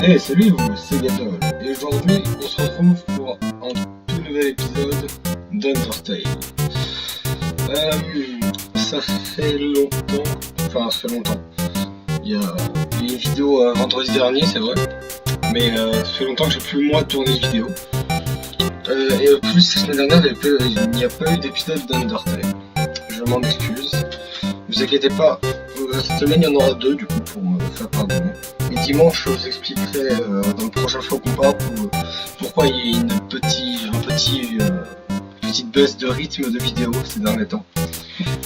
Hey, salut vous, c'est Gatol, et aujourd'hui on se retrouve pour un tout nouvel épisode d'Undertale. Ça fait longtemps, enfin ça fait longtemps, il y a eu une vidéo vendredi dernier c'est vrai, mais ça fait longtemps que j'ai plus moi tourné de vidéo. Et en plus la semaine dernière il n'y a pas eu d'épisode d'Undertale, je m'en excuse, ne vous inquiétez pas, cette semaine il y en aura deux du coup pour me faire pardonner. Et dimanche, je vous expliquerai dans le prochain show qu'on parle pourquoi il y a une petite baisse de rythme de vidéo ces derniers temps.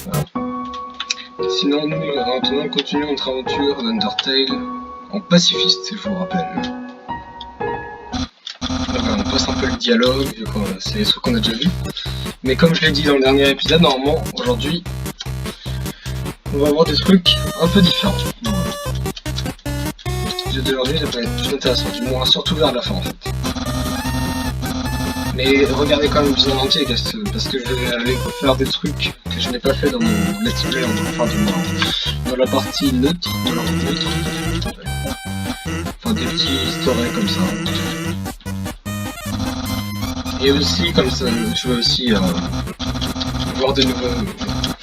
Voilà. Sinon, nous, maintenant, on continue notre aventure d'Undertale en pacifiste, je vous rappelle. Voilà, on passe un peu le dialogue, vu que c'est des trucs qu'on a déjà vu. Mais comme je l'ai dit dans le dernier épisode, normalement, aujourd'hui, on va avoir des trucs un peu différents. D'aujourd'hui ça peut être plus intéressant, du moins surtout vers la fin en fait. Mais regardez quand même le en entier parce que je vais aller faire des trucs que je n'ai pas fait dans mon let's play, enfin dans la partie neutre, enfin des petits historiques comme ça. Et aussi comme ça, je veux aussi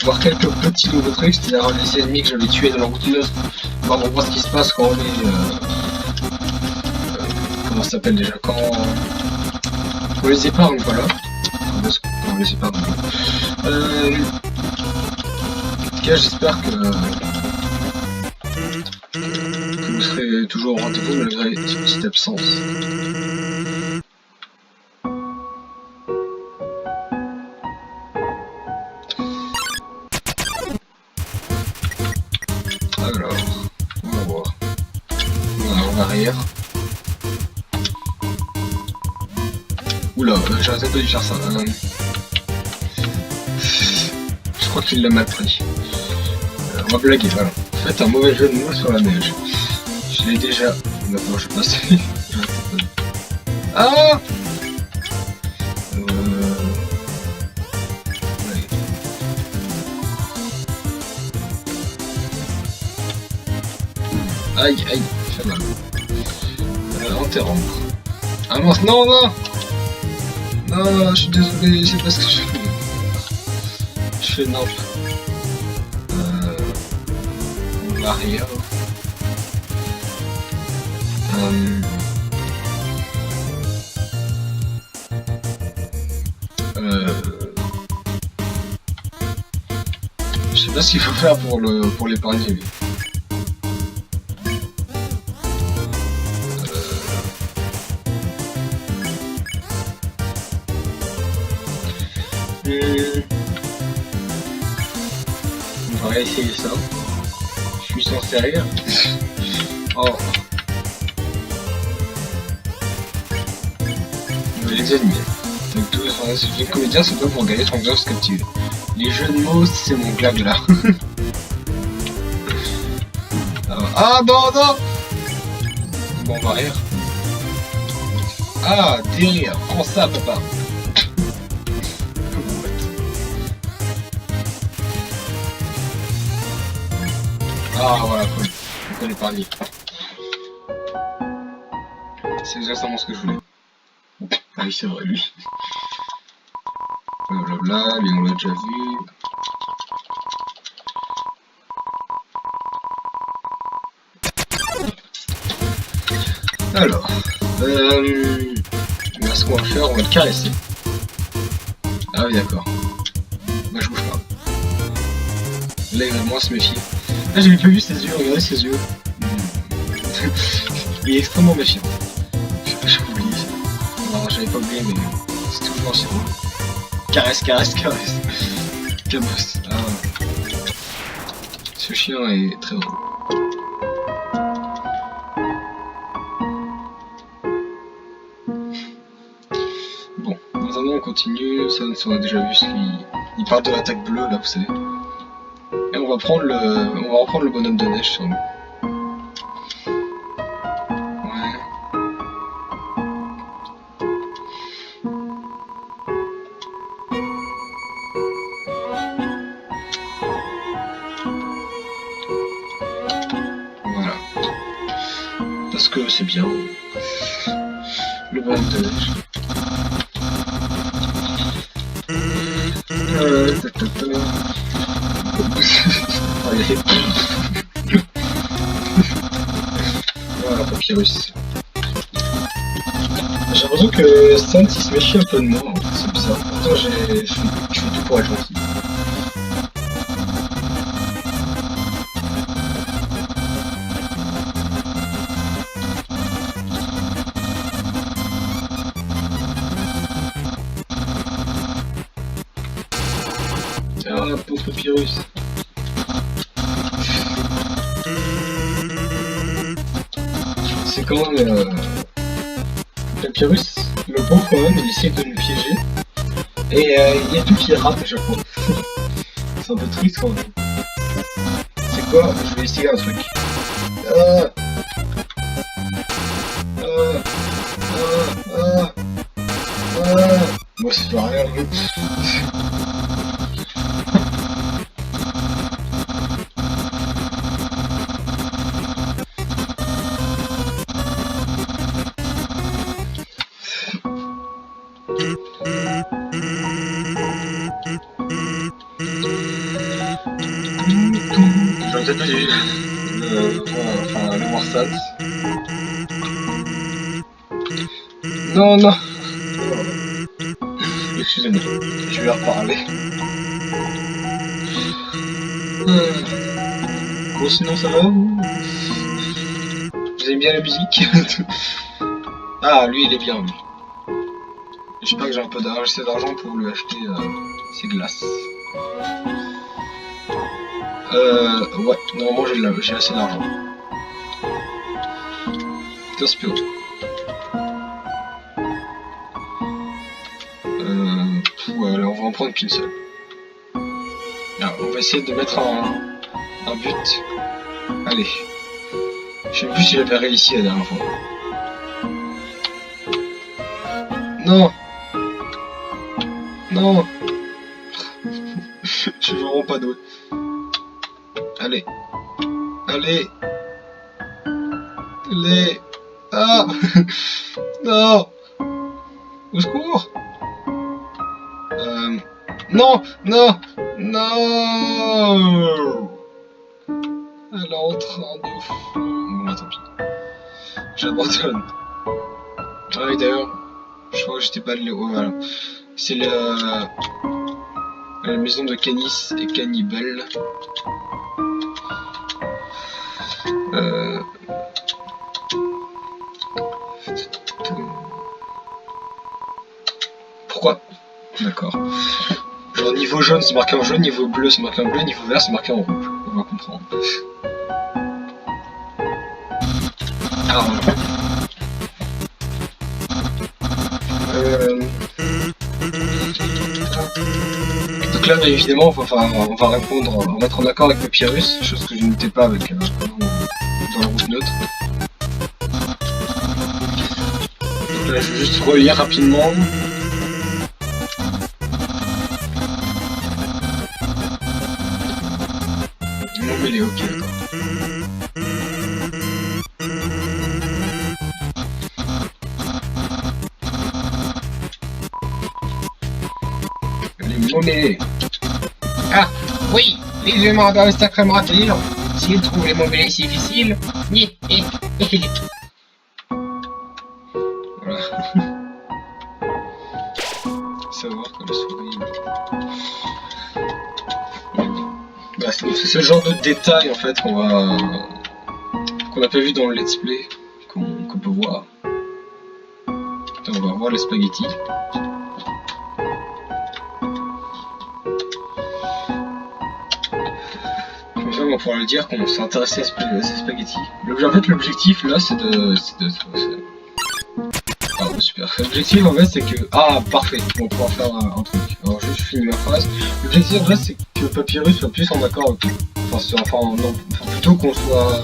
voir quelques petits nouveaux trucs, c'est-à-dire les ennemis que j'avais tués dans la route 9, on voir ce qui se passe quand on est comment ça s'appelle déjà, quand on les épargne, voilà. On les épargne. En tout cas, j'espère que vous serez toujours au rendez-vous malgré cette petite absence. Alors, on va voir. Voilà, en arrière. Oula, j'arrête pas de faire ça. Je crois qu'il l'a mal pris. On va blaguer, voilà. Faites un mauvais jeu de mots sur la neige. Je l'ai déjà. Maintenant, je vais passer. Ah! Ouais. Aïe, aïe, ça fait mal. Interrompre. Ah mince, non, non! Non, je suis désolé, c'est pas ce que je fais. Je fais non. Arrière. Je sais pas ce qu'il faut faire pour l'épargner lui. On va essayer ça. Je suis censé rire. Oh. Les ennemis. Donc tous les comédiens se doivent pour gagner son ambiance captive. Les jeux de mots, c'est mon blabla. Ah non, non. Bon, on va rire. Ah, délire. Prends ça, papa. Ah voilà, cool. On peut l'épargner. C'est exactement ce que je voulais. Ah oui, c'est vrai, lui. Blablabla, lui on l'a déjà vu. Alors, là, ce qu'on va faire, on va le caresser. Ah oui, d'accord. Bah, je bouge pas. Là, il va moins se méfier. Ah, j'avais pas vu ses yeux, regardez ses yeux. Il est extrêmement méfiant. J'ai oublié ça. Non, j'avais pas oublié, mais c'est toujours assez drôle. Caresse, caresse, caresse. Cabosse. Ah. Ce chien est très drôle. Bon, maintenant on continue. Ça, on a déjà vu ce qu'il... Il parle de l'attaque bleue, là, vous savez. Et on va reprendre le bonhomme de neige sur nous. Ouais. parce que c'est bien. Le bon de neige. Voilà, papyrus. J'ai l'impression que Sans il se méfie un peu de moi, c'est bizarre. Pourtant je fais tout pour être gentil. Ah, pauvre papyrus. C'est quand même... Papyrus, le pauvre quand même, il essaie de nous piéger. Et il y a tout qui rate à chaque fois. C'est un peu triste quand même. C'est quoi? Je vais essayer un truc. Moi ça fait rien. J'aurais peut-être dû enfin, le voir Sans. Non, non. Excusez-moi, je vais reparler. Bon, sinon ça va? Vous aimez bien la musique? Ah, lui il est bien, lui. J'espère que j'ai un peu d'argent pour lui acheter ses glaces. Ouais, normalement j'ai assez d'argent. 15 PO. Ouais, alors on va en prendre qu'une seule. Alors, on va essayer de mettre un but. Allez. Je sais plus si j'avais réussi la dernière fois. Non. Non. Je suis vraiment pas doué. Allez. Allez. Allez. Ah. Non. Au secours. Non. Non. Non. Elle est en train de... Bon, bah, tant pis. J'abandonne. Ah oui, d'ailleurs, je crois que j'étais pas allé... Ouais, voilà. C'est la maison de Canis et Cannibal. Pourquoi? D'accord. Genre niveau jaune c'est marqué en jaune, niveau bleu c'est marqué en bleu, niveau vert c'est marqué en rouge. On va comprendre. Ah voilà. Donc là, évidemment, on va répondre, on va être en accord avec Papyrus, chose que je n'étais pas avec dans la route neutre. Donc là, je vais juste relire rapidement. Non mais il est ok, d'accord. Les Ah, oui, les humains doivent sacrément intelligents. S'ils trouvent les mots-mêlés si difficiles, voilà. Savoir que la souris... Bah, c'est ce genre de détails en fait qu'on n'a pas vu dans le let's play, qu'on peut voir. Attends, on va voir les spaghettis. On va pouvoir le dire qu'on s'est intéressé à ces spaghettis. En fait, l'objectif là, c'est de... Ah, super. L'objectif en fait, c'est que... Ah, parfait. On va pouvoir faire un truc. Alors, je finis ma phrase. L'objectif en fait, c'est que Papyrus soit plus en accord avec tout. Enfin, plutôt qu'on soit...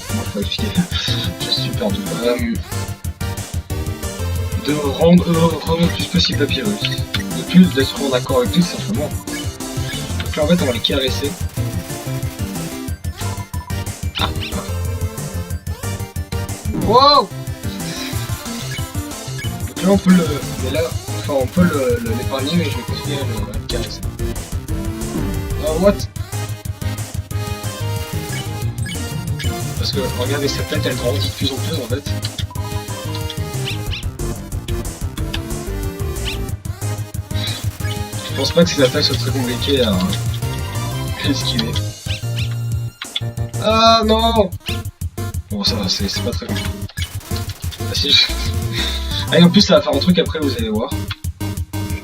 Comment je peux expliquer? Je suis perdu. De rendre heureux le plus possible Papyrus. De plus d'être en accord avec tout, simplement. Donc là, en fait, on va les caresser. Wow. Donc là on peut le... Mais là, enfin on peut l'épargner, mais je vais continuer à le caresser. Oh what? Parce que regardez sa tête, elle grandit de plus en plus en fait. Je pense pas que ces attaques soient très compliquées à esquiver. Ah non! Bon ça c'est pas très compliqué. Ah si je... Ah et en plus ça va faire un truc après vous allez voir.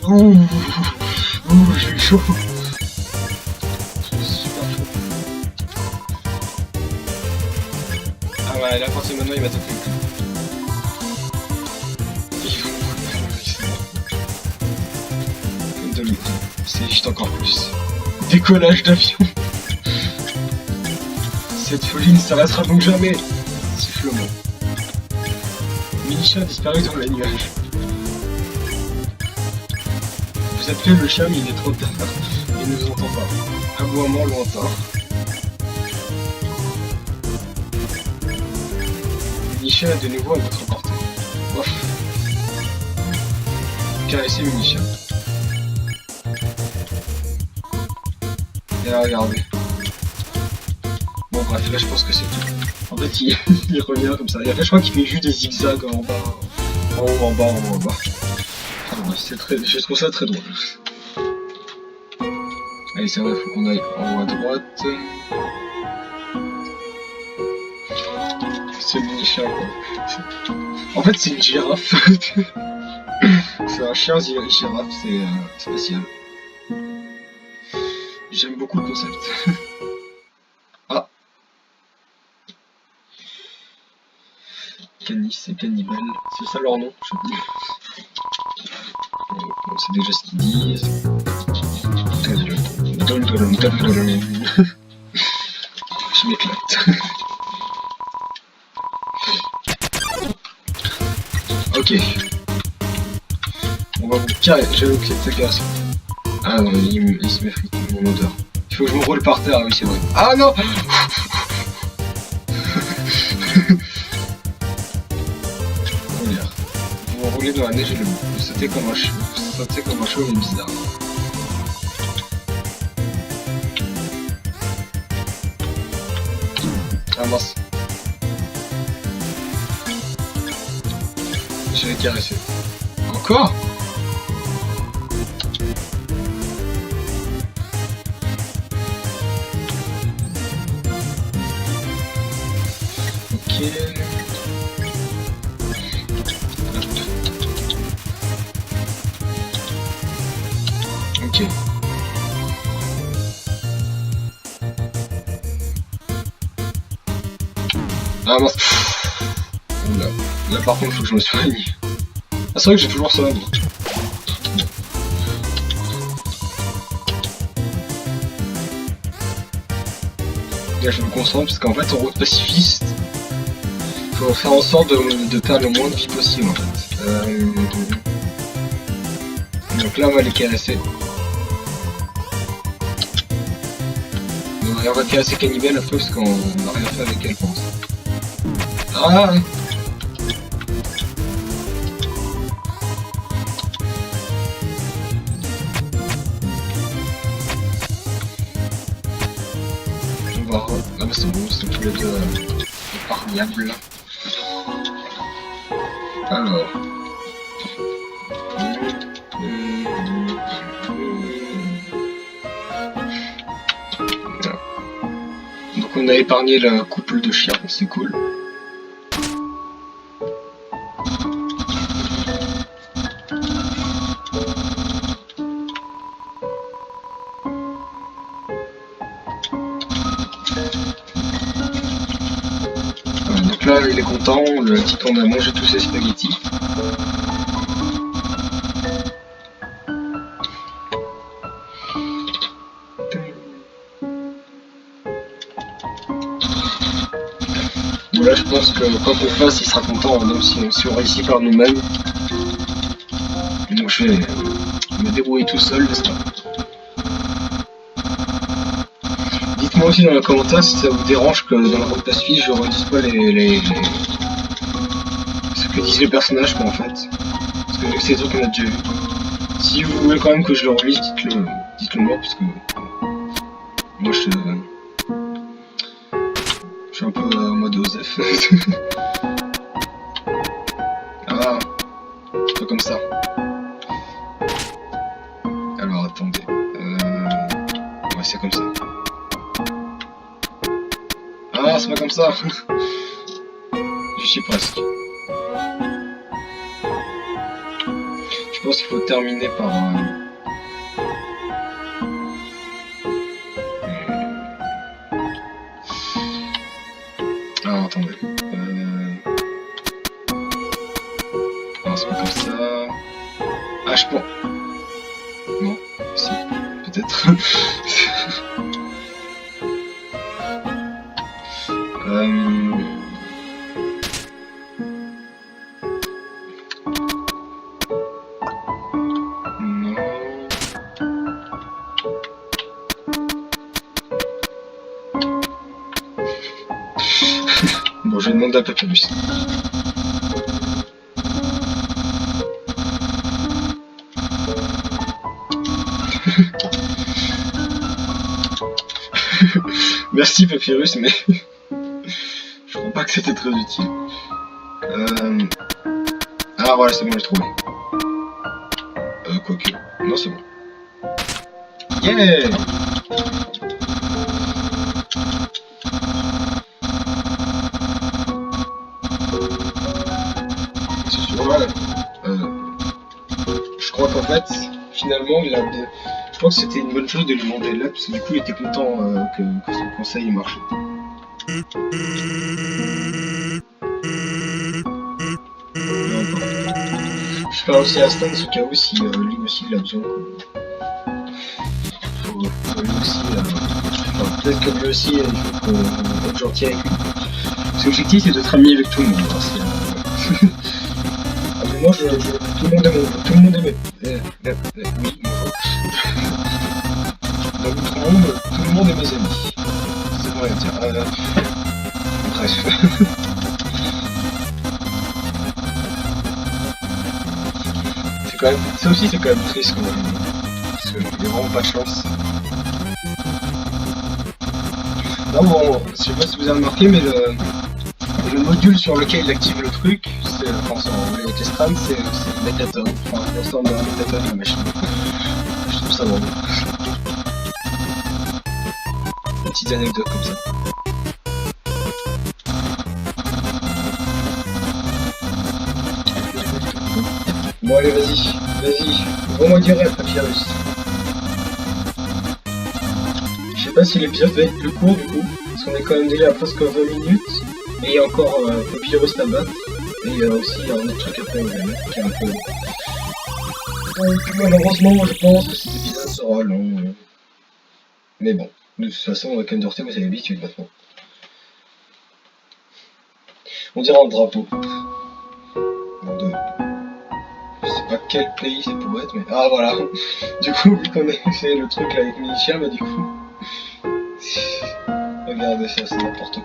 Ouh, j'ai eu chaud. J'ai super chaud. Ah ouais là à partir de maintenant il va taper le cul. C'est juste encore plus. Décollage d'avion. Cette folie ne s'arrêtera donc jamais. Sifflement. Mini-chat a disparu dans les nuages. Vous appelez le chat mais il est trop tard. Il ne vous entend pas. Aboiement lointain. Mini-chat est de nouveau à votre portée. Ouf. Caressez Mini-chat. Et là, regardez. Bon bref, là je pense que c'est tout. En fait il revient comme ça. Et après je crois qu'il fait juste des zigzags en bas. En haut, en bas, en haut, en bas. Enfin, c'est très... Je trouve ça très drôle. Allez c'est vrai, faut qu'on aille en haut à droite. C'est le mini-chat quoi. En fait c'est une girafe. C'est un chien girafe, c'est spécial. J'aime beaucoup le concept. Ah. Canis et Cannibal, c'est ça leur nom, je sais plus. On sait déjà ce qu'ils disent. Je m'éclate. Ok. On va vous carrer, j'avoue que c'est agaçant. Ah non, il se méfie de mon odeur. Il faut que je me roule par terre, oui c'est vrai. Ah non. Regarde. Vous vous roulez dans la neige et vous sautez comme un cheveu, mais bizarre. Ah mince. Je vais caresser. Encore? Ok. Ok. Ah mince. Oula. Là par contre faut que je me soigne. Ah c'est vrai que j'ai toujours ça. Moi. Là je me concentre parce qu'en fait en route pacifiste, faut faire en sorte de perdre le moins de vie possible en fait. Donc là on va les caresser. On va caresser Cannibal après parce qu'on n'a rien fait avec elle je pense. Ah ouais. On va... Ah bah c'est bon, c'est tous les deux épargnables. Alors... Donc on a épargné la couple de chiens, c'est cool. Donc là il est content, on lui a dit qu'on a mangé tous ses spaghettis. Là je pense que quoi qu'on fasse il sera content, même si on réussit par nous-mêmes. Donc je vais me débrouiller tout seul, n'est-ce pas? Dites-moi aussi dans les commentaires si ça vous dérange que dans la route pacifiste je redise pas les que disent les personnages quoi en fait. Parce que c'est des trucs qu'on a déjà vu. Si vous voulez quand même que je le relise, dites-le moi parce que moi je suis un peu en mode Osef. Ah, un peu comme ça. Alors attendez. Ouais, c'est comme ça. Ah, c'est pas comme ça. Je suis presque. Je pense qu'il faut terminer par... Ah, attendez. Non, c'est pas comme ça. Ah, je pense... Non, si, peut-être. Bon, je vais demander à Papyrus. Merci Papyrus, mais je crois pas que c'était très utile. Ah voilà, c'est bon, j'ai trouvé. Quoique. Non, c'est bon. Yeah! Je crois qu'en fait, finalement, je crois que c'était une bonne chose de lui demander là, parce que du coup, il était content que son conseil marche. Je parle aussi à Stan, au cas où, si lui aussi il a besoin. Lui aussi, peut-être que lui aussi, il faut qu'on être gentil avec lui. Parce que l'objectif, c'est d'être ami avec tout le monde. Moi, tout le monde est mon... Tout le monde est mes... oui, bonjour. Donc, tout le monde est mes amis. C'est bon à dire. Bref. C'est quand même... Ça aussi, c'est quand même triste, quand même. Parce que j'ai vraiment pas de chance. Non, bon, je sais pas si vous avez remarqué, mais le module sur lequel il active le truc, enfin sur les Testram, c'est le médiator, enfin l'ensemble de la médiator de la machine. Je trouve ça drôle. Des petites anecdotes comme ça. Bon allez, vas-y, vraiment du rêve, Papyrus. Je sais pas si l'épisode va être plus court du coup, parce qu'on est quand même déjà à presque 20 minutes. Et il y a encore Papyrus à battre. Et il y a aussi un autre truc après qui est un peu... malheureusement, je pense que cet épisode sera long. Mais bon, de toute façon, avec Undertale, vous avez l'habitude maintenant. On dirait un drapeau. Je sais pas quel pays ça pourrait être, mais... Ah voilà. Du coup, vu qu'on a fait le truc là avec Militia, bah du coup... Regardez ça, c'est n'importe quoi.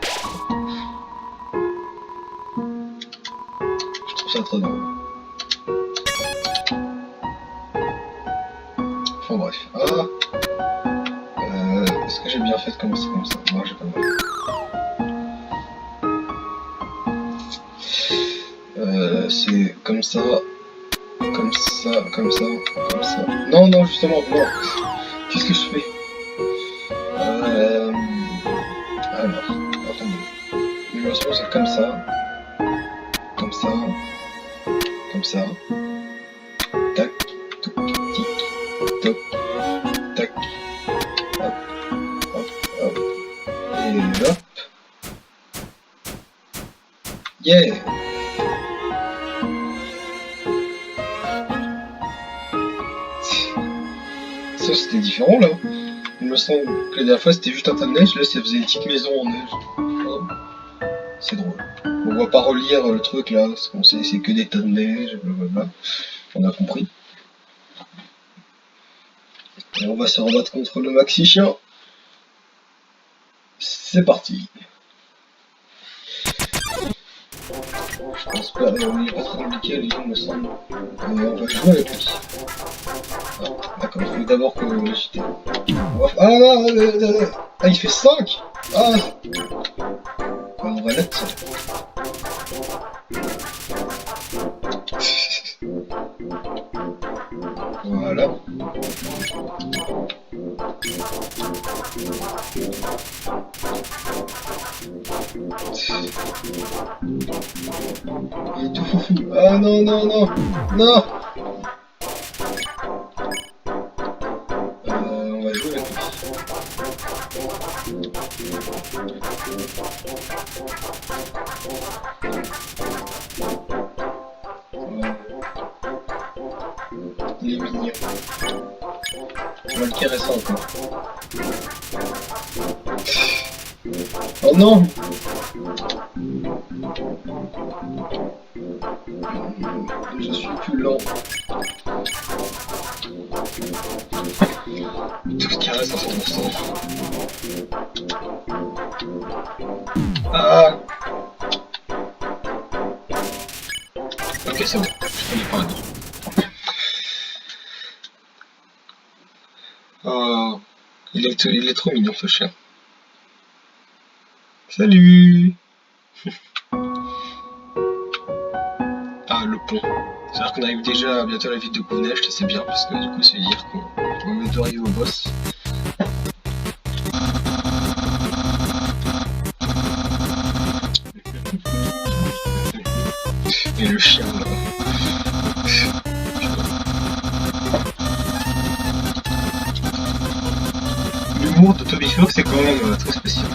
Je trouve ça très drôle. Enfin bref. Ah, est-ce que j'ai bien fait de commencer comme ça? Moi j'ai pas mal. C'est comme ça. Comme ça, comme ça, comme ça. Non, non, justement, non. Qu'est-ce que je fais? Alors, attendez. Numéro c'est comme ça. Comme ça. Comme ça. Tac, tic, tic, toc, tac. Hop, hop, hop. Et hop. Yeah! Ça c'était différent là. Il me semble que la dernière fois c'était juste un tas de neige, là ça faisait une petite maison en neige. Oh. C'est drôle. On va pas relire le truc là, parce qu'on sait c'est que des tas de neige, blablabla. On a compris. Et on va se rebattre contre le maxi chien. C'est parti. Je pense pas, on est pas trop compliqué, il me semble. On va jouer avec lui. Ah, d'accord, il faut d'abord que le citer. Ah non, ah, il fait 5. Ah, on va mettre ça. Voilà. Il est tout foufou. Ah non, non, non, non. On va jouer avec lui. Il est mignon. On va le caresser encore. Oh non! Je suis plus lent. Tout ce qui reste dans son instant. Ah! Ok, c'est bon. Je connais pas un autre. Oh, il est trop mignon ce chien. Salut! Ah, le pont. C'est-à-dire qu'on arrive déjà bientôt à la ville de Kounech, c'est bien, parce que du coup, ça veut dire qu'on va bientôt arriver au boss. Et le chien, là. L'humour de Toby Fox, c'est quand même très spécial.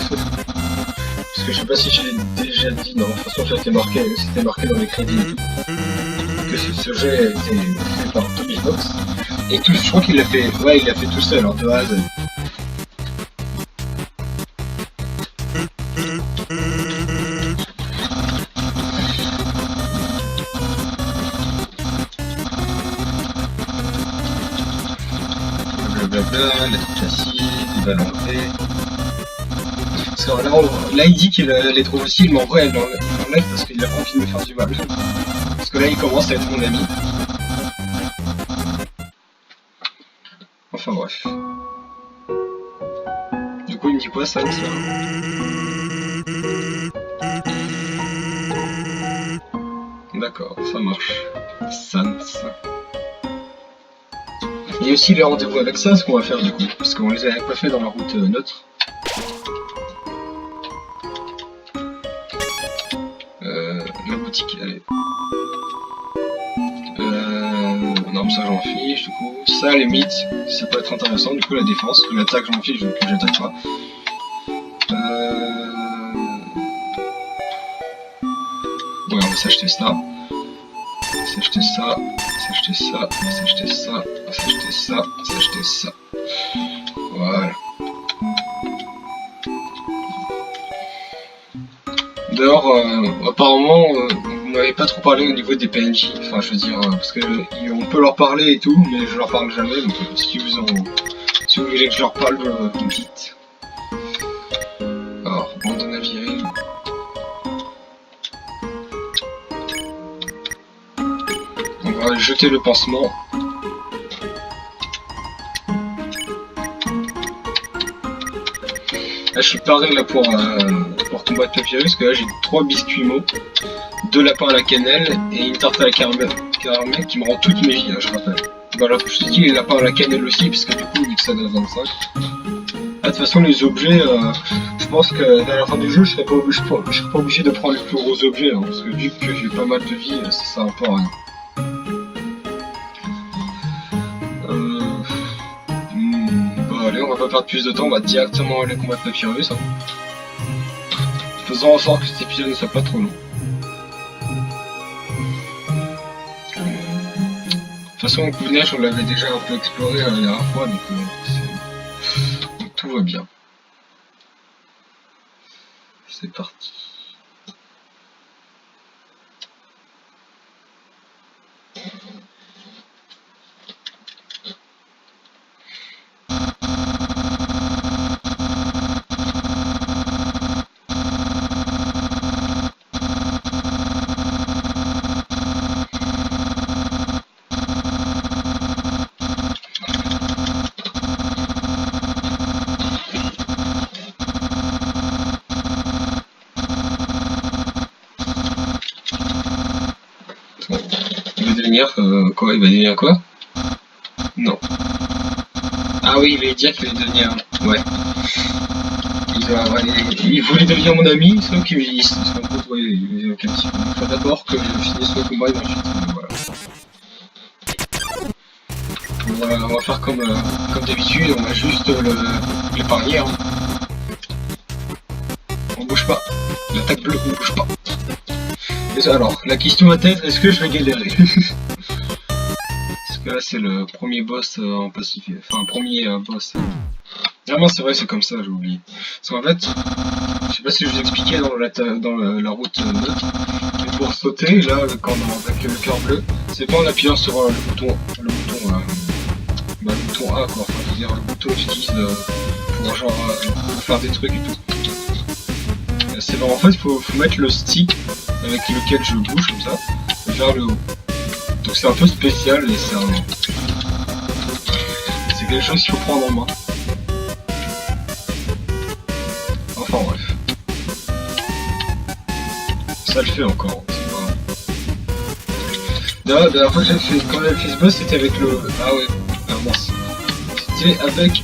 Parce que je sais pas si je l'ai déjà dit, non, de toute façon, c'était marqué dans les crédits et tout. Que ce jeu a été fait par Toby Fox. Et tout, je crois qu'il l'a fait, ouais, il l'a fait tout seul, hein, de A à Z. Blablabla, lettre classique, il va l'enlever. Parce que là, il dit qu'il les trouve aussi, mais en vrai, il l'enlève parce qu'il a pas envie de me faire du mal. Parce que là, il commence à être mon ami. Enfin bref. Du coup, il me dit quoi, ça? D'accord, ça marche. Sans. Il y a aussi les rendez-vous avec ça, ce qu'on va faire du coup, parce qu'on les avait pas fait dans la route neutre. La boutique, allez. Non, ça j'en fiche du coup. Ça, les mythes, ça peut être intéressant, du coup la défense, l'attaque j'en fiche, que j'attaque pas. Ouais, on va s'acheter ça. S'acheter ça, s'acheter ça, s'acheter ça, s'acheter ça, s'acheter ça. Voilà. D'ailleurs, apparemment, vous m'avez pas trop parlé au niveau des PNJ. Enfin, je veux dire, parce que on peut leur parler et tout, mais je leur parle jamais. Donc, si vous voulez que je leur parle, vous me dites. Alors, bandana viril. On va jeter le pansement. Là, je suis paré là pour combattre le virus, parce que là j'ai 3 biscuits mots, 2 lapins à la cannelle et une tarte à la caramel qui me rend toutes mes vies, là, je rappelle. Bah alors, je te dis les lapins à la cannelle aussi, parce que du coup, vu que ça donne 25. Ah, de toute façon, les objets, je pense que à la fin du jeu, je serais pas obligé de prendre les plus gros objets, hein, parce que vu que j'ai pas mal de vie, ça sert un peu à rien. Allez, on va pas perdre plus de temps, on va directement aller combattre le virus. Hein. Faisons en sorte que cet épisode ne soit pas trop long. De toute façon, Kounech, on l'avait déjà un peu exploré la dernière fois, donc tout va bien. C'est parti. devenir quoi? Il va devenir quoi? Non. Ah oui, il va dire qu'il va devenir... Ouais. Il voulait devenir mon ami, sauf qu'il se rend compte, ouais, il aucun petit peu. Il faut d'abord que je finisse le combat et ensuite, voilà. On va faire comme d'habitude, on va juste l'épargner. Hein. On bouge pas. L'attaque bleue, on bouge pas. Et alors, la question à tête, est-ce que je vais galérer? Parce que là, c'est le premier boss en pacifié. Enfin, premier boss. Ah non, c'est vrai, c'est comme ça, j'ai oublié. Parce qu'en fait, je sais pas si je vous expliquais dans la route neutre, mais pour sauter, là, quand on a avec le cœur bleu, c'est pas en appuyant sur le bouton A, quoi. Enfin, je veux dire, le bouton que j'utilise pour genre faire des trucs et tout. C'est bon, en fait, faut mettre le stick avec lequel je bouge comme ça, vers le haut. Donc c'est un peu spécial et c'est quelque chose qu'il faut prendre en main. Enfin bref. Ça le fait encore, c'est pas grave. La dernière fois que j'avais fait, quand j'avais fait ce boss, c'était avec le... Ah ouais, ah mince. C'était avec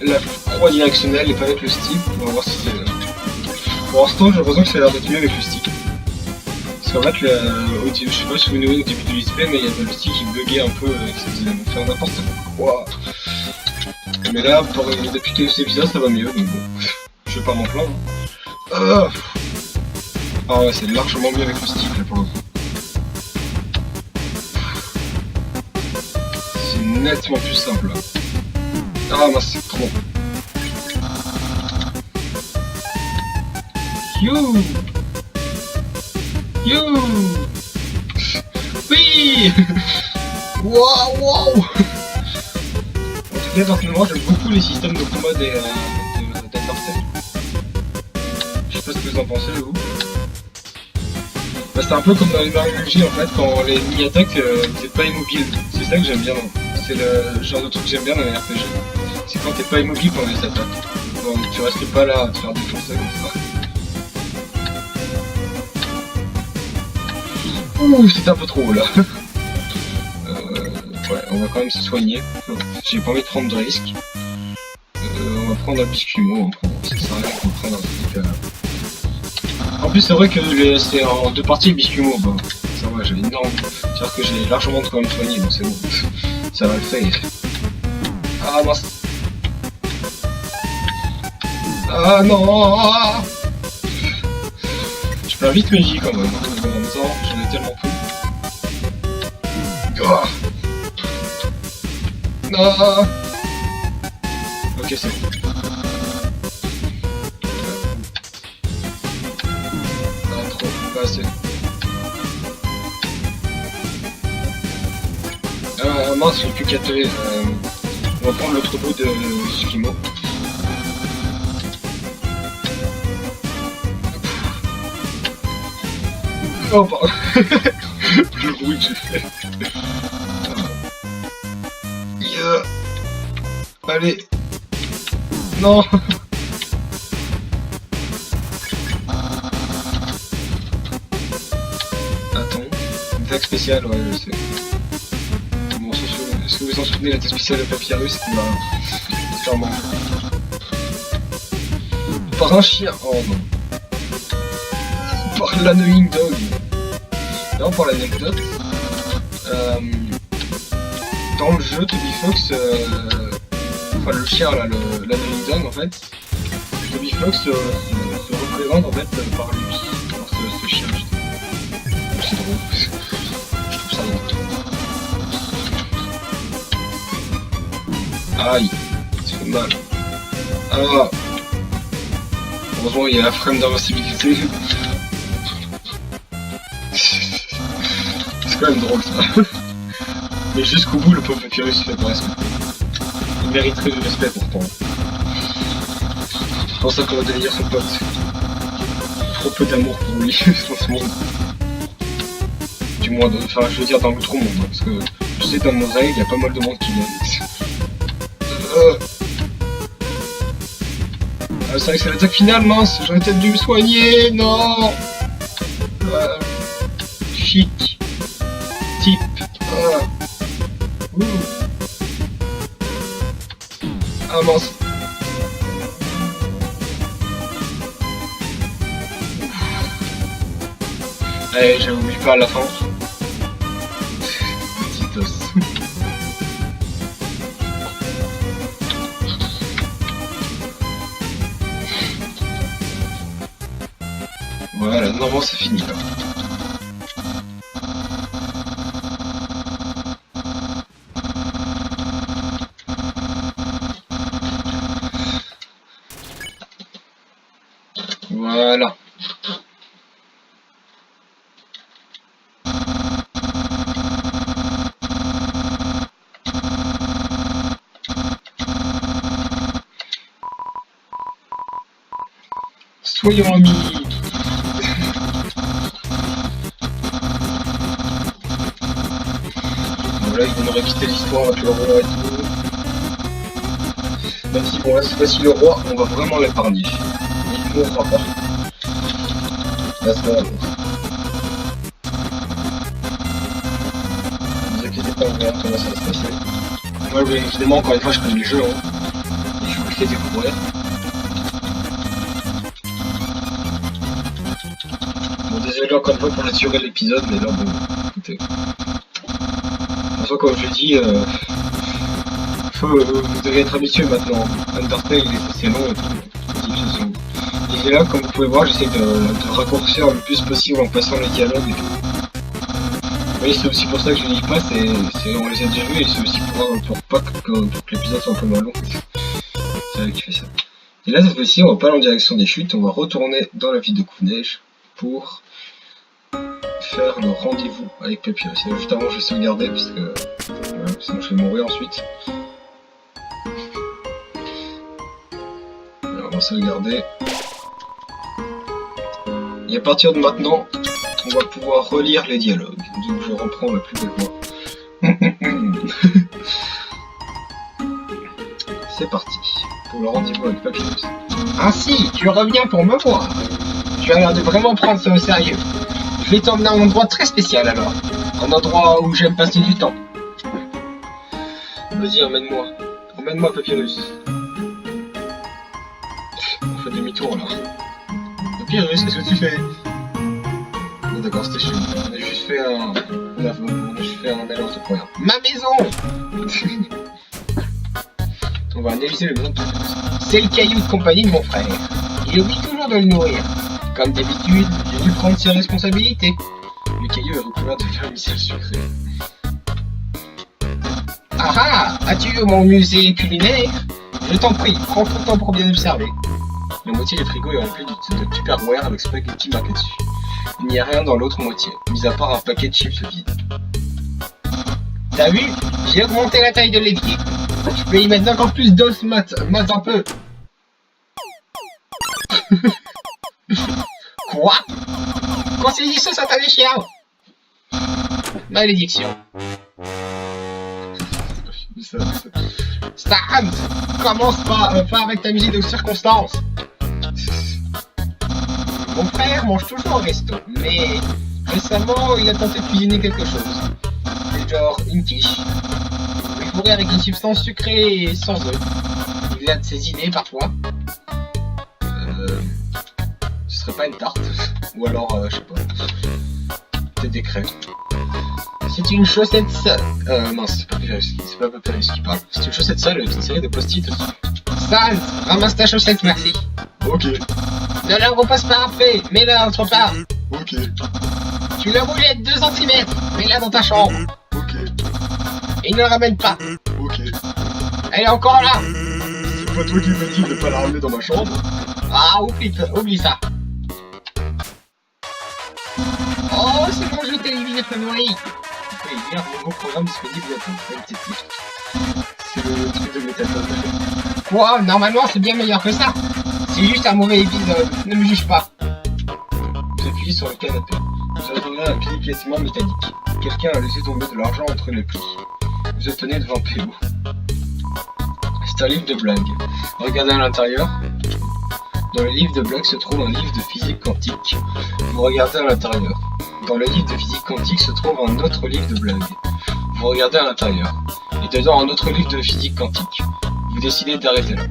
la croix directionnelle et pas avec le stick. On va voir si c'est... Pour l'instant, j'ai l'impression que ça a l'air d'être mieux avec le stick. Parce qu'en fait, je sais pas si vous voyez au début de l'XP, mais il y avait le stick qui buguait un peu, et ça faisait faire n'importe quoi. Mais là, depuis quelques épisodes, ça va mieux, donc bon, je vais pas m'en plaindre. Ah ouais, c'est largement mieux avec le stick là pour le coup. C'est nettement plus simple là. Ah mince, c'est trop bon. You! Oui. Waouh, wow. En tout cas, personnellement, j'aime beaucoup les systèmes de combat d'Undertale. Je sais pas ce que vous en pensez, vous. Bah, c'est un peu comme dans les Mario RPG, en fait, quand les ennemis attaquent, t'es pas immobile. C'est ça que j'aime bien. C'est le genre de truc que j'aime bien dans les RPG. C'est quand t'es pas immobile pendant les attaques. Donc tu restes pas là à te faire défoncer comme ça. Ouh, c'est un peu trop là. Ouais, on va quand même se soigner. J'ai pas envie de prendre de risques. On va prendre un biscuit-mot, ça sert à rien qu'on prenne un truc. En plus, c'est vrai que c'est en deux parties le biscuit-mot. Bah, ça va, j'ai énorme. C'est-à-dire que j'ai largement de quoi me soigner, donc c'est bon. Ça va le faire. Ah mince. Ah non. Je perds vite mes vies quand même. En même temps, j'en ai tellement peu. Oh. Non. Ok, c'est bon. Non, trop, pas assez. Mince, j'ai plus qu'à tuer. On va prendre l'autre bout de Skimo. Oh, pardon. Le bruit que j'ai fait. Yeah. Allez. Non. Attends. Une attaque spéciale, ouais, je sais. Bon, est-ce que vous en souvenez, l'attaque spéciale de Papyrus qui m'a fait manger. Par un chien. Oh non. Par l'annoying dog. Non, pour l'anecdote, dans le jeu, Toby Fox, enfin le chien là, l'annoying dog en fait, Toby Fox se représente en fait par lui, par ce chien justement. C'est drôle, je trouve ça drôle. Aïe, ça fait mal. Ah, heureusement il y a la frame d'invincibilité. C'est quand même drôle ça. Mais jusqu'au bout, le pauvre Papyrus se fait pas respecter. Il mériterait du respect pourtant. Je pense qu'on va devenir son pote. Trop peu d'amour pour lui dans ce monde. Du moins, enfin, je veux dire dans l'autre monde, hein, parce que je sais dans Mosaïque, il y a pas mal de monde qui l'aime. Ah, c'est vrai que c'est l'attaque finale, mince, j'aurais peut-être dû me soigner, non. Shit. type. Ah mince. Allez, j'oublie pas à la fin. Petit os. Voilà, normalement c'est fini là. Voilà. Soyons amis. Voilà, il m'aurait quitté l'histoire, on va plus le revoir et tout. Même si bon là cette fois-ci le roi, on va vraiment l'épargner. Il ne mourra pas. Là c'est bon. Ne vous inquiétez pas, on verra comment ça va se passer. Moi évidemment encore une fois je connais le jeu, hein. Et je vous le fais découvrir. Bon désolé encore une fois pour la durée de l'épisode, mais là bon, écoutez. De toute façon comme je dis, vous devez être habitué maintenant. Undertale c'est long et tout. Et là comme vous pouvez voir j'essaie de raccourcir le plus possible en passant les dialogues et tout. Oui c'est aussi pour ça que je ne lis pas, on les a déjà vus et c'est aussi pour pas que l'épisode soit un peu moins long. C'est vrai qui fait ça. Et là cette fois-ci on va pas aller en direction des chutes, on va retourner dans la ville de Couve-Neige pour faire le rendez-vous avec Papyrus. Et juste avant je vais sauvegarder parce que voilà, sinon je vais mourir ensuite. Alors on va sauvegarder. Et à partir de maintenant, on va pouvoir relire les dialogues. Donc je reprends ma plus belle voix. C'est parti pour le rendez-vous avec Papyrus. Ainsi, tu reviens pour me voir. Tu as l'air de vraiment prendre ça au sérieux. Je vais t'emmener à un endroit très spécial alors. Un endroit où j'aime passer du temps. Vas-y, emmène-moi. Emmène-moi, Papyrus. On fait demi-tour là. Papyrus, qu'est-ce que tu fais? Oh, d'accord, c'était chez nous. On a juste fait un aller-retour pour rien. Ma maison. On va analyser le maison de Papyrus. C'est le caillou de compagnie de mon frère. Il oublie toujours de le nourrir. Comme d'habitude, j'ai dû prendre ses responsabilités. Le caillou est recouvert de vermicelle sucrée. Ah ah! As-tu vu mon musée culinaire? Je t'en prie, prends ton temps pour bien observer. La moitié du frigo est remplie de Tupperware avec spaghetti marqué dessus. Il n'y a rien dans l'autre moitié, mis à part un paquet de chips vide. T'as vu? J'ai augmenté la taille de l'évier. Je peux y mettre encore plus d'os mat un peu. Quoi? Conseiller ce satané chien! Malédiction. Stan! Commence pas avec ta musique de circonstance. Mon frère mange toujours au resto, mais récemment il a tenté de cuisiner quelque chose. Genre une quiche. Il pourrait avec une substance sucrée et sans œufs. Il a de ses idées parfois. Ce serait pas une tarte. Ou alors, je sais pas. Peut-être des crêpes. C'est une chaussette sale. Mince, c'est pas Papyrus qui parle. C'est une chaussette sale avec une série de post-it dessus. Sale, ramasse ta chaussette, merci. Ok. Ne la repose pas après, mets-la autre part. Ok. Tu la roulais de 2 cm, mets-la dans ta chambre. Ok. Et ne la ramène pas. Ok. Elle est encore là. C'est pas toi qui m'as dit de pas la ramener dans ma chambre. Ah, oublie ça. Oh, c'est mon jeu télévisé favori. Il y a un nouveau programme disponible bientôt. C'est le truc de méthadone. Quoi? Normalement, c'est bien meilleur que ça. C'est juste un mauvais épisode. Ne me juge pas. Vous appuyez sur le canapé. Vous entendrez un cliquetement métallique. Quelqu'un a laissé tomber de l'argent entre les plis. Vous obtenez devant PO. C'est un livre de blagues. Regardez à l'intérieur. Dans le livre de blagues se trouve un livre de physique quantique. Vous regardez à l'intérieur. Dans le livre de physique quantique se trouve un autre livre de blagues. Vous regardez à l'intérieur. Et dedans un autre livre de physique quantique. Vous décidez d'arrêter là.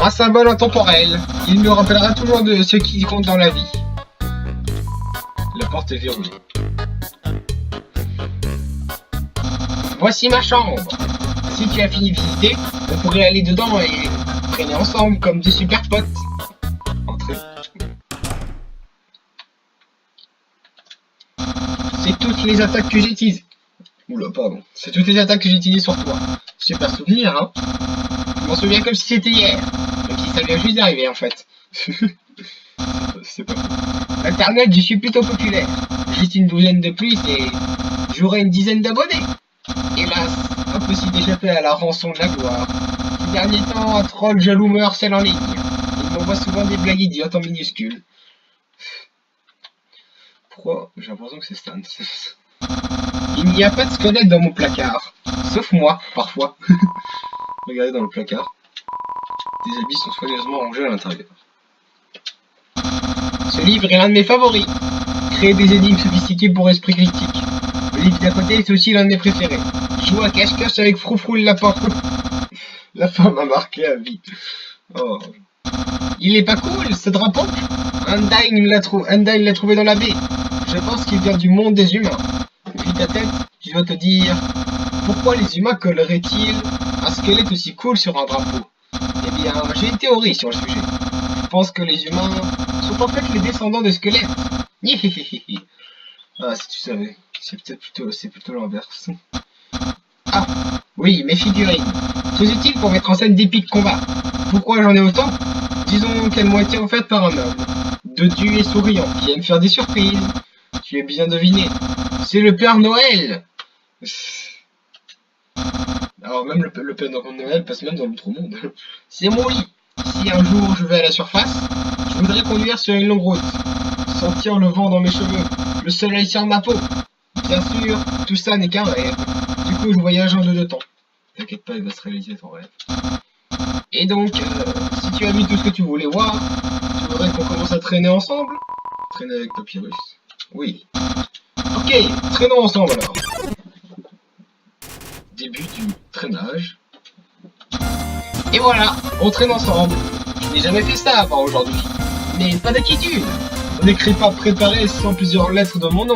Un symbole intemporel. Il me rappellera toujours de ce qui compte dans la vie. La porte est verrouillée. Voici ma chambre. Si tu as fini de visiter, on pourrait aller dedans et traîner ensemble comme des super potes. Entrez. C'est toutes les attaques que j'utilise. Oula, pardon. C'est toutes les attaques que j'utilise sur toi. Super souvenir, hein. Je m'en souviens comme si c'était hier. Même si ça vient juste d'arriver, en fait. C'est pas fou. Internet, je suis plutôt populaire. Juste une douzaine de plus et j'aurai une dizaine d'abonnés. Hélas, impossible d'échapper à la rançon de la gloire. Ces derniers temps, un troll jaloux me harcèle en ligne. Il m'envoie souvent des blagues idiotes en minuscules. Pourquoi? J'ai l'impression que c'est Stan. Il n'y a pas de squelette dans mon placard. Sauf moi, parfois. Regardez dans le placard. Des habits sont soigneusement rangés à l'intérieur. Ce livre est l'un de mes favoris. Créer des énigmes sophistiquées pour esprit critique. Le livre d'à côté est aussi l'un de mes préférés. Joue à cache-cache avec Froufrou le lapin. La fin m'a marqué à vie. Oh. Il est pas cool, ce drapeau. Undyne l'a trouvé dans la baie. Je pense qu'il vient du monde des humains. Vu ta tête, tu dois te dire... Pourquoi les humains colleraient-ils un squelette aussi cool sur un drapeau? Eh bien, j'ai une théorie sur le sujet. Je pense que les humains sont en fait les descendants de squelettes. Ah, si tu savais. C'est plutôt l'inverse. Ah, oui, mes figurines. Très utiles pour mettre en scène d'épiques combats. Pourquoi j'en ai autant? Disons qu'elles m'ont été offertes par un homme. Dodu et souriant, qui aime faire des surprises. Tu as bien deviné. C'est le Père Noël. Alors même le Père Noël passe même dans l'autre monde. C'est mon lit. Si un jour je vais à la surface, je voudrais conduire sur une longue route. Sentir le vent dans mes cheveux, le soleil sur ma peau. Bien sûr, tout ça n'est qu'un rêve. Du coup, je voyage en deux temps. T'inquiète pas, il va se réaliser ton rêve. Et donc, si tu as vu tout ce que tu voulais voir, tu voudrais qu'on commence à traîner ensemble? Traîner avec Papyrus? Oui. Ok, traînons ensemble alors. Début du traînage. Et voilà, on traîne ensemble. Je n'ai jamais fait ça avant aujourd'hui. Mais pas d'inquiétude. On n'écrit pas préparé sans plusieurs lettres de mon nom.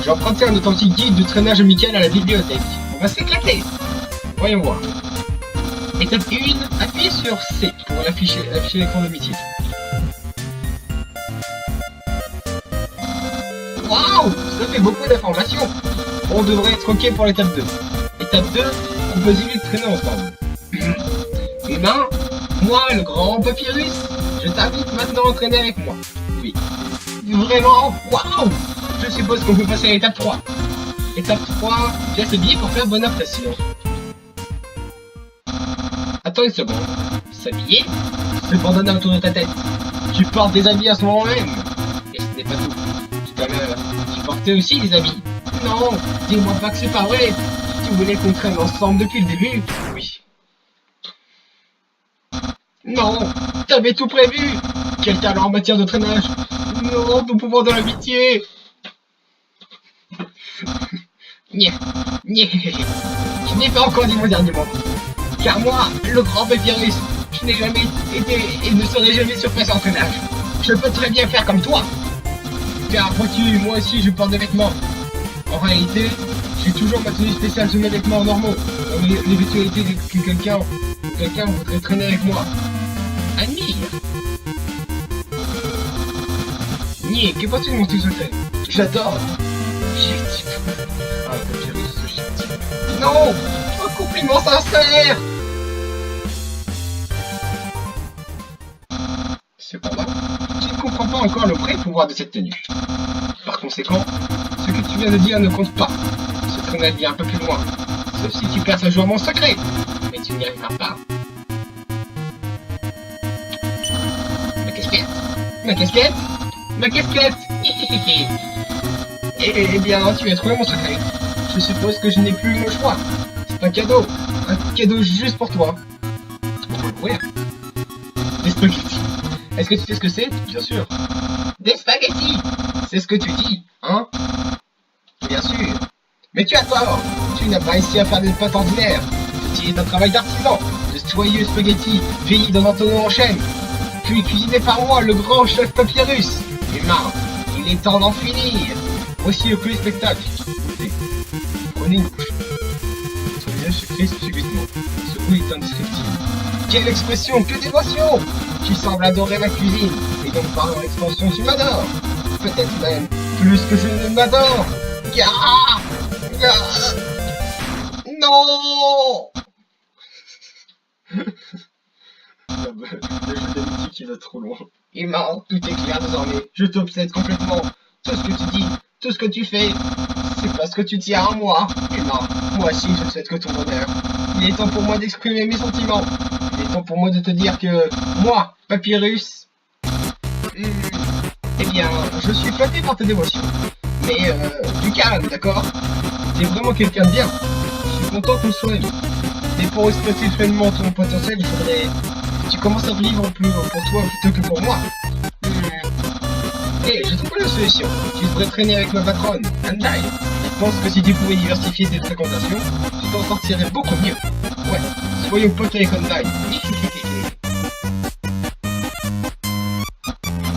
J'ai emprunté un authentique guide de traînage amical à la bibliothèque. On va s'éclater. Voyons voir. Étape 1, appuyez sur C pour afficher l'écran d'amitié. Waouh, ça fait beaucoup d'informations. On devrait être ok pour l'étape 2. Étape 2, proposez-lui de traîner ensemble. Eh ben, moi, le grand Papyrus, je t'invite maintenant à traîner avec moi. Oui. Vraiment, waouh. Je suppose qu'on peut passer à l'étape 3. Étape 3, bien s'habiller pour faire bonne impression. Attends une seconde. S'habiller? Se bandana autour de ta tête. Tu portes des habits à ce moment même. Et ce n'est pas tout. Tout à l'heure, tu portais aussi des habits. Non, dis-moi pas que c'est pas vrai. Tu voulais qu'on traîne ensemble depuis le début. Oui. Non, t'avais tout prévu. Quel talent en matière de traînage. Non, ton pouvoir de l'amitié. Je n'ai pas encore dit mon dernier mot. Car moi, le grand Papyrus, je n'ai jamais été et ne serai jamais surpassé en traînage. Je peux très bien faire comme toi. Car vois-tu, moi aussi je porte des vêtements. En réalité, j'ai toujours ma tenue spéciale sous mes vêtements normaux. L'éventualité que quelqu'un voudrait traîner avec moi. Admire. Que penses-tu de mon petit secret? J'adore. Ah, Papyrus, non, un compliment sincère. Cependant, je ne comprends pas encore le vrai pouvoir de cette tenue. Par conséquent, ce que tu viens de dire ne compte pas. Ce traînage vient un peu plus loin. Sauf si tu perds à jouer mon secret. Mais tu n'y arriveras pas. Ma casquette? Ma casquette? Ma casquette. Eh bien, tu as trouvé mon secret. Je suppose que je n'ai plus le choix. C'est un cadeau juste pour toi. On va l'ouvrir. Des spaghettis. Est-ce que tu sais ce que c'est? Bien sûr. Des spaghettis! C'est ce que tu dis, hein? Bien sûr. Mais tu as tort! Tu n'as pas réussi à faire des pâtes ordinaires. Tu utilises un travail d'artisan, de soyeux spaghettis vieillis dans un tonneau en chêne, puis cuisinés par moi, le grand chef Papyrus. Humain, il est temps d'en finir. Voici le premier spectacle. Prenez une couche. Son visage se crispe subitement. Ce goût est indescriptible. Quelle expression, que d'émotion! Tu sembles adorer ma cuisine, et donc par leur expansion tu m'adores. Peut-être même plus que je ne m'adore. Gah! Gah! Non! Le jeu d'amitié qui va trop loin. Humain, tout est clair désormais. Je t'obsède complètement. Tout ce que tu dis, tout ce que tu fais, c'est parce que tu tiens à moi. Humain, moi aussi je ne souhaite que ton bonheur. Il est temps pour moi d'exprimer mes sentiments. Il est temps pour moi de te dire que moi, Papyrus, eh bien, je suis flatté par tes dévotions. Mais du calme, d'accord? T'es vraiment quelqu'un de bien. Je suis content qu'on soit amis. Mais pour exploiter pleinement ton potentiel, il faudrait que tu commences à vivre plus pour toi plutôt que pour moi. Hé, j'ai trouvé la solution. Tu devrais traîner avec ma patronne, Andai. Je pense que si tu pouvais diversifier tes fréquentations, tu t'en sortirais beaucoup mieux. Ouais, soyons potes avec Andai.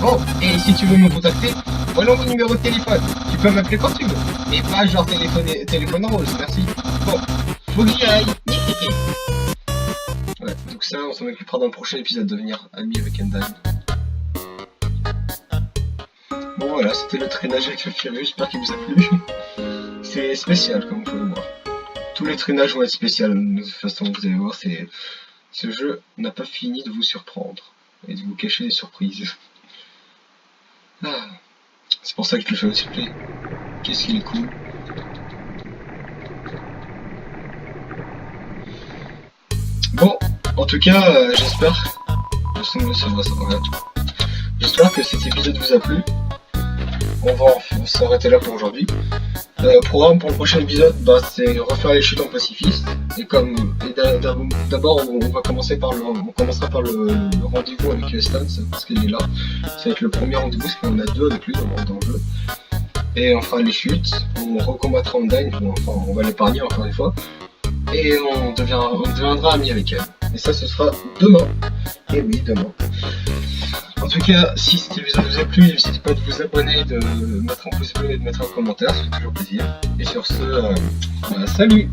Oh, et si tu veux me contacter, voilà mon numéro de téléphone. Tu peux m'appeler quand tu veux. Mais pas genre téléphone rose, merci. Bon, faut que j'y aille. Ouais, donc ça, on s'en occupera dans le prochain épisode de devenir ami avec Andai. Bon voilà, c'était le traînage avec le Papyrus, j'espère qu'il vous a plu. C'est spécial comme vous pouvez le voir. Tous les traînages vont être spéciaux, de toute façon vous allez voir, ce jeu n'a pas fini de vous surprendre et de vous cacher des surprises. Ah, c'est pour ça que je le fais aussi play. Qu'est-ce qu'il est cool. Bon, en tout cas, j'espère j'espère que cet épisode vous a plu. On va s'arrêter là pour aujourd'hui. Programme pour le prochain épisode, c'est refaire les chutes en pacifiste. D'abord, on commencera par le rendez-vous avec Stan, parce qu'il est là. Ça va être le premier rendez-vous, parce qu'on a deux avec lui dans le jeu. Et on fera les chutes, on recombattra Undyne, enfin on va l'épargner encore une fois. Et on deviendra amis avec elle. Et ça, ce sera demain. Et oui, demain. En tout cas, si cet épisode vous a plu, n'hésitez pas de vous abonner, de mettre un pouce bleu et de mettre un commentaire, ça fait toujours plaisir. Et sur ce, salut!